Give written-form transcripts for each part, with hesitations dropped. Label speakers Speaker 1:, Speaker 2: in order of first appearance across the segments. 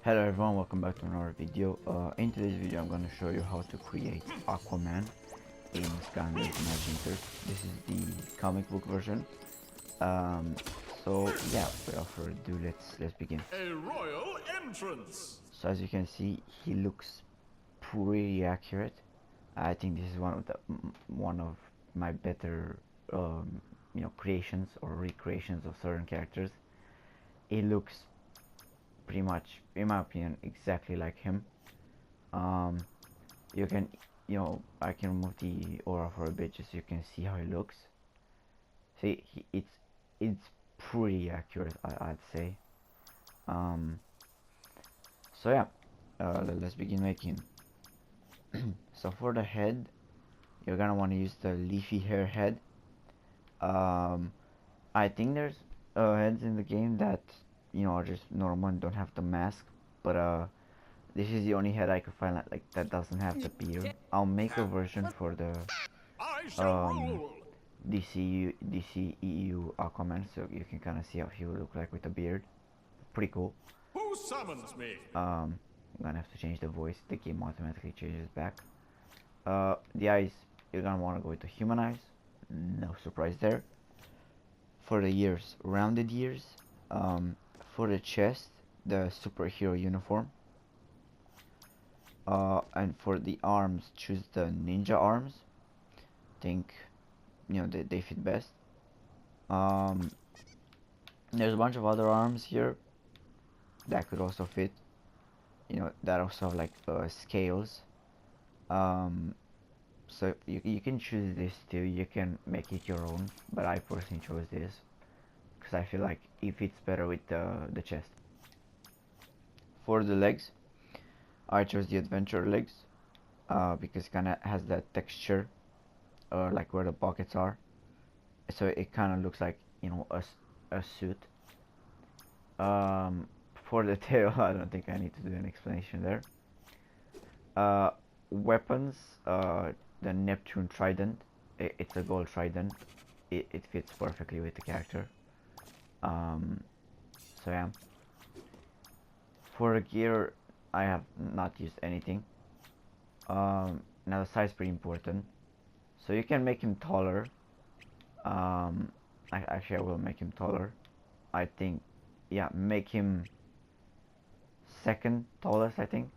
Speaker 1: Hello everyone, welcome back to another video. In today's video I'm going to show you how to create Aquaman in Skylanders Imaginators. This is the comic book version. Um, so yeah, without further ado, let's begin.
Speaker 2: A royal entrance.
Speaker 1: So as you can see, he looks pretty accurate. I think this is one of my better creations or recreations of certain characters. It looks pretty much, in my opinion, exactly like him. You can, I can remove the aura for a bit just so you can see how he looks. See, it's pretty accurate, I'd say. So yeah, let's begin making. So for the head, you're gonna want to use the leafy hair head. I think there's heads in the game that are just normal and don't have the mask, but this is the only head I could find that doesn't have the beard. I'll make a version for the DCEU Aquaman, so you can kind of see how he will look like with a beard. Pretty cool.
Speaker 2: Who summons me?
Speaker 1: I'm gonna have to change the voice. The game automatically changes back. The eyes, you're gonna want to go with the human eyes. No surprise there. For the ears, rounded ears. For the chest, the superhero uniform. And for the arms, choose the ninja arms. Think, they fit best. There's a bunch of other arms here that could also fit. That also have like scales. So you can choose this too. You can make it your own, but I personally chose this because I feel like it fits better with the chest. For the legs, I chose the adventure legs because it kind of has that texture, like where the pockets are, so it kind of looks like a suit. For the tail, I don't think I need to do an explanation there. Weapons, the Neptune trident. It's a gold trident. It fits perfectly with the character. So yeah. For the gear, I have not used anything. Now the size is pretty important. So you can make him taller. Actually, I will make him taller. I think, yeah, make him second tallest, I think.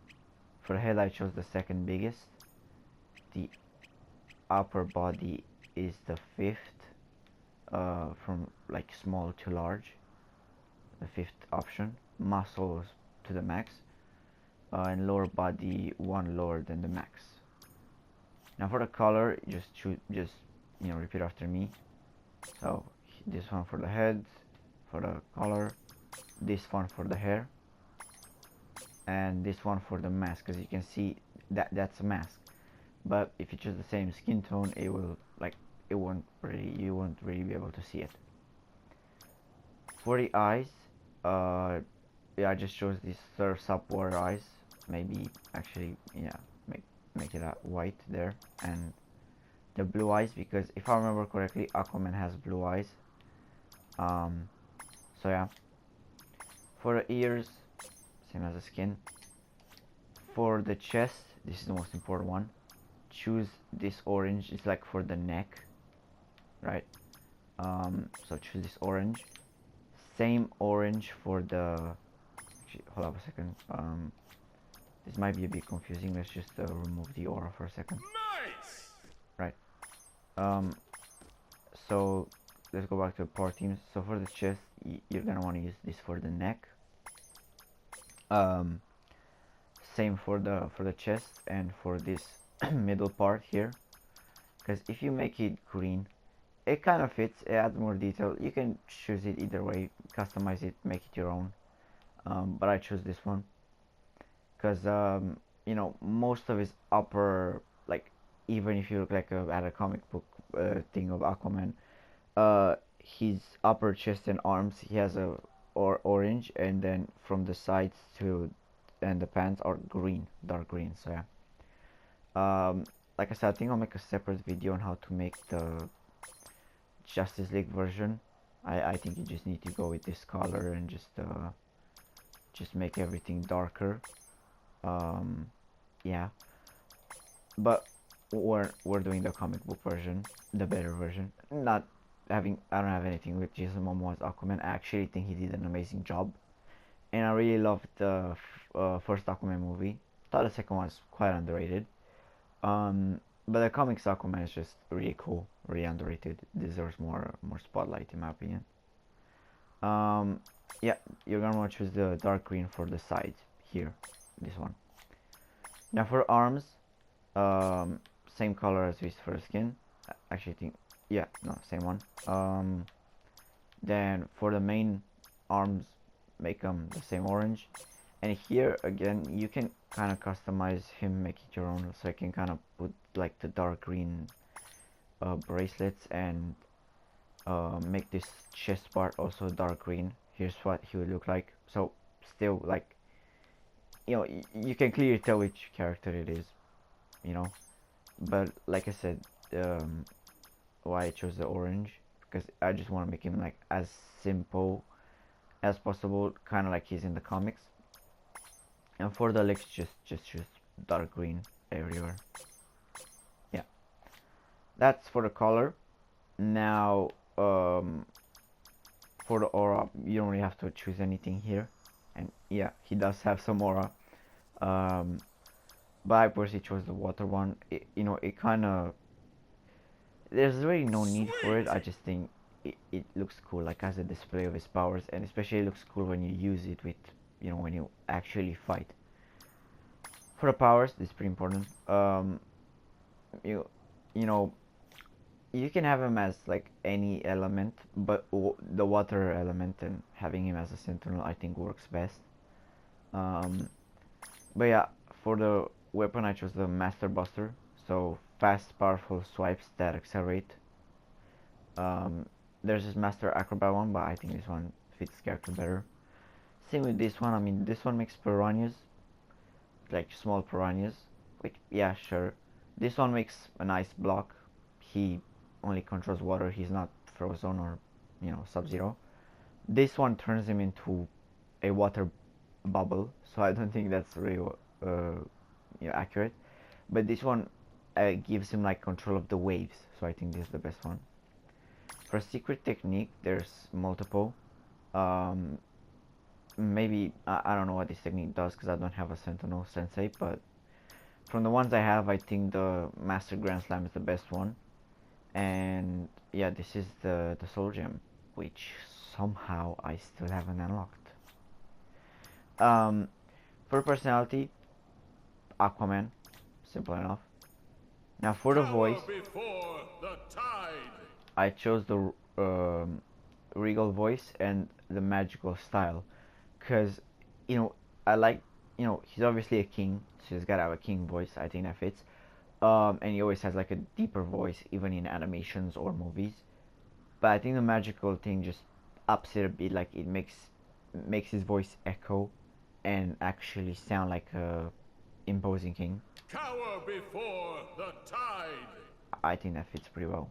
Speaker 1: For the head, I chose the second biggest. The upper body is the fifth, from like small to large. The fifth option. Muscles to the max. And lower body one lower than the max. Now for the color, just repeat after me. So this one for the head, for the color, this one for the hair, and this one for the mask. Because you can see that's a mask. But if you choose the same skin tone, you won't really be able to see it. For the eyes, yeah, I just chose these surf's up water eyes. Maybe actually, yeah, make it white there, and the blue eyes, because if I remember correctly, Aquaman has blue eyes. So yeah. For the ears, same as the skin. For the chest, this is the most important one. Choose this orange. It's like for the neck, right? So choose this orange. Same orange for the. Actually, hold up a second. This might be a bit confusing. Let's just remove the aura for a second.
Speaker 2: Nice.
Speaker 1: Right. So let's go back to the power teams. So for the chest, you're gonna want to use this for the neck. Same for the chest and for this middle part here. Because if you make it green, it kind of fits. It adds more detail. You can choose it either way, customize it, make it your own. But I chose this one because most of his upper, like, even if you look like at a comic book thing of Aquaman, his upper chest and arms, he has a orange, and then from the sides to and the pants are green, dark green. So yeah, like I said, I think I'll make a separate video on how to make the Justice League version. I think you just need to go with this color and just just make everything darker. Yeah, but we're doing the comic book version, the better version. Not having I don't have anything with Jason Momoa's Aquaman. I actually think he did an amazing job, and I really loved the first Aquaman movie. Thought the second one was quite underrated. But the comics Aquaman is just really cool, really underrated. Deserves more spotlight in my opinion. Um, yeah, you're gonna want to choose the dark green for the sides here, this one. Now for arms, um, same color as with for the skin. I actually think, yeah, no, same one. Then for the main arms, make them the same orange. And here again, you can kind of customize him, make it your own. So I can kind of put like the dark green bracelets and make this chest part also dark green. Here's what he would look like. So still like, you know, you can clearly tell which character it is, you know. But like I said, why I chose the orange, because I just want to make him like as simple as possible, kind of like he's in the comics. And for the legs, just choose dark green everywhere. Yeah, that's for the color. Now, for the aura, you don't really have to choose anything here. And yeah, he does have some aura. But I personally chose the water one. You know, it kind of, there's really no need for it. I just think it looks cool, like as a display of his powers, and especially it looks cool when you use it with, you know, when you actually fight. For the powers, this is pretty important. You know, you can have him as like any element, but the water element and having him as a sentinel, I think works best. But yeah, for the weapon, I chose the Master Buster. So fast, powerful swipes that accelerate. There's this Master Acrobat one, but I think this one fits character better. Same with this one. I mean, this one makes piranhas, like small piranhas. Which, yeah, sure. This one makes a nice block. He only controls water. He's not frozen or, you know, Sub-Zero. This one turns him into a water bubble, so I don't think that's really you know, accurate. But this one gives him like control of the waves, so I think this is the best one. For secret technique, there's multiple. Maybe I don't know what this technique does because I don't have a Sentinel Sensei, but from the ones I have, I think the Master Grand Slam is the best one. And yeah, this is the Soul Gem, which somehow I still haven't unlocked. For personality, Aquaman, simple enough. Now for the voice, I chose the regal voice and the magical style, cause you know I like, you know, he's obviously a king, so he's gotta have a king voice. I think that fits. And he always has like a deeper voice, even in animations or movies. But I think the magical thing just ups it a bit, like it makes his voice echo and actually sound like a imposing king.
Speaker 2: Cower before the tide.
Speaker 1: I think that fits pretty well.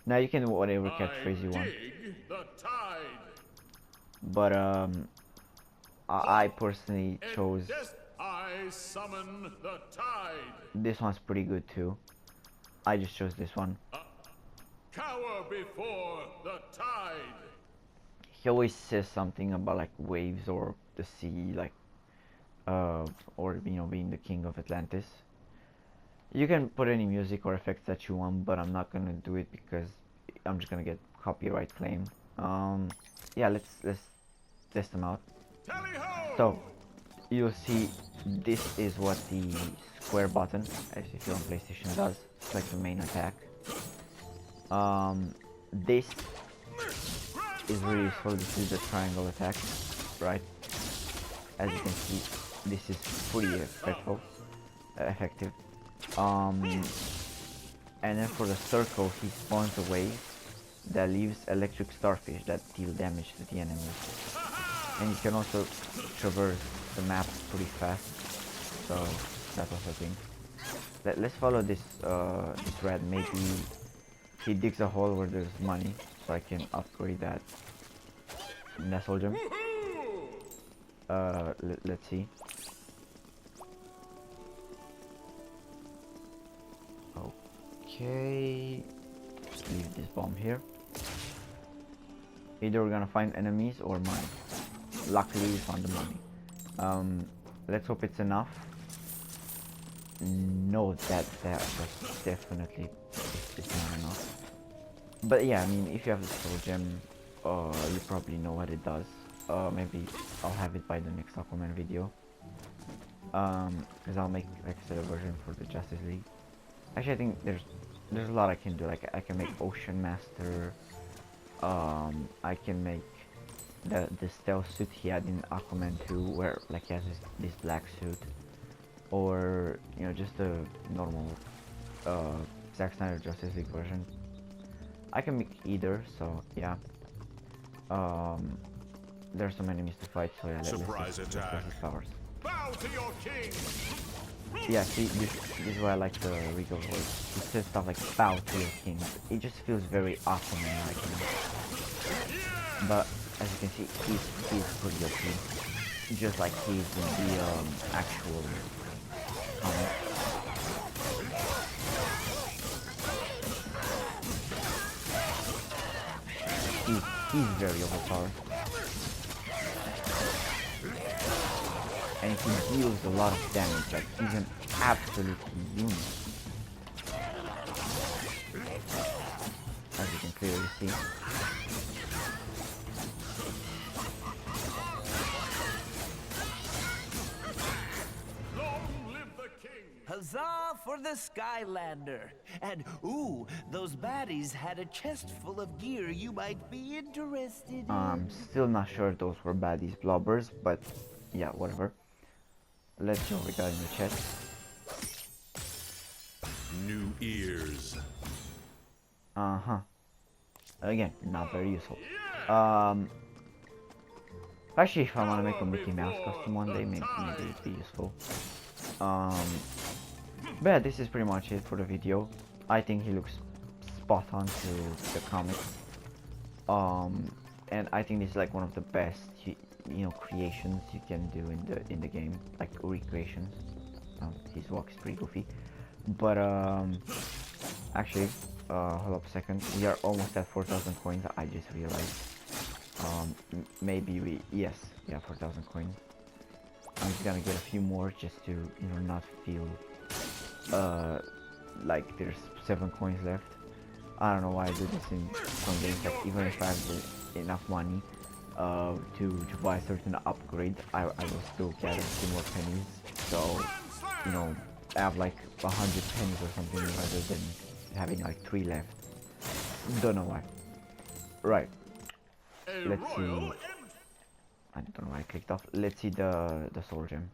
Speaker 1: Now you can do whatever catchphrase you want.
Speaker 2: The tide.
Speaker 1: But I personally chose
Speaker 2: I summon the tide.
Speaker 1: this one's pretty good too. I just chose this one.
Speaker 2: Cower before the tide.
Speaker 1: He always says something about like waves or the sea, like or you know, being the king of Atlantis. You can put any music or effects that you want, but I'm not gonna do it because I'm just gonna get copyright claimed. Yeah, let's test them out. So you'll see this is what the square button, as if you're on PlayStation, does. It's like the main attack. This is really useful. This is the triangle attack, right? As you can see, this is pretty effective. And then for the circle, he spawns a wave that leaves electric starfish that deal damage to the enemies. And you can also traverse the map pretty fast, so that's also a thing. Let's follow this this red. Maybe he digs a hole where there's money, so I can upgrade that Nestle gem. Let's see. Okay, leave this bomb here. Either we're gonna find enemies or money. Luckily we found the money. Let's hope it's enough. No, that's definitely it's not enough. But yeah, I mean, if you have the soul gem, you probably know what it does. Maybe I'll have it by the next Aquaman video. Because I'll make like I said a version for the Justice League. Actually, I think there's a lot I can do. Like I can make Ocean Master. I can make the stealth suit he had in Aquaman 2, where like he has this black suit, or you know, just the normal Zack Snyder Justice League version. I can make either, so yeah. There's some enemies to fight, so yeah,
Speaker 2: Surprise attack.
Speaker 1: His powers.
Speaker 2: Bow to your king.
Speaker 1: Yeah, see, this is why I like the Regal voice. It says stuff like "bow to your king." It just feels very Aquaman-like, you know. But as you can see, he's pretty OP, just like he's in the actual comic. He's very overpowered. And he deals a lot of damage, like he's an absolute unit. As you can clearly see.
Speaker 2: Long live the king.
Speaker 3: Huzzah for the Skylander! And ooh, those baddies had a chest full of gear you might be interested in.
Speaker 1: Still not sure those were baddies blobbers, but yeah, whatever. Let's see what we got in the chest.
Speaker 2: New ears.
Speaker 1: Again, not very useful. Actually, if I want to make a Mickey Mouse costume one day, maybe it'd be useful. But yeah, this is pretty much it for the video. I think he looks spot on to the comic. And I think this is like one of the best, you know, creations you can do in the game, like recreations. His walk is pretty goofy, but actually, hold up a second. We are almost at 4,000 coins. I just realized. Maybe we 4,000 coins. I'm just gonna get a few more just to, you know, not feel like there's 7 coins left. I don't know why I do this in some games. Like even if I have enough money to buy a certain upgrade, I will still gather a few more pennies. So, you know, I have like 100 pennies or something rather than having like 3 left. Don't know why. Right. Let's see. I don't know why I clicked off. Let's see the soul gem.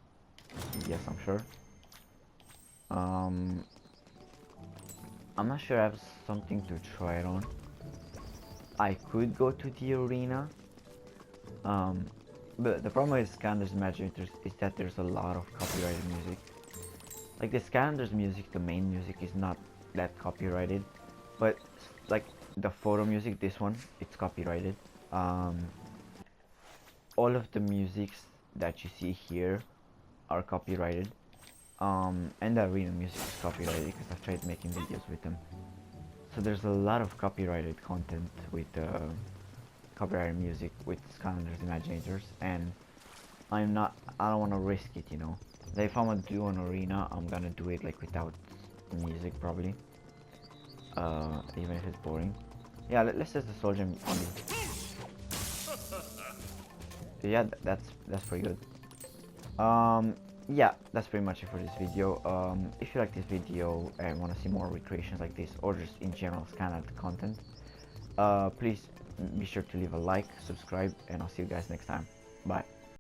Speaker 1: Yes, I'm sure. I'm not sure I have something to try it on. I could go to the arena. But the problem with Skylanders Imaginators is that there's a lot of copyrighted music. Like the Skylanders music, the main music is not that copyrighted, but like the photo music, this one, it's copyrighted. All of the musics that you see here are copyrighted. And the arena music is copyrighted because I've tried making videos with them. So there's a lot of copyrighted content with copyrighted music with Skylanders Imaginators, and I don't want to risk it, you know. Like if I'm gonna do an arena, I'm gonna do it like without music probably. Even if it's boring. Yeah, let's test the soul gem on this. Yeah, that's pretty good. Yeah, that's pretty much it for this video. If you like this video and want to see more recreations like this, or just in general Skylanders content, please be sure to leave a like, subscribe, and I'll see you guys next time. Bye.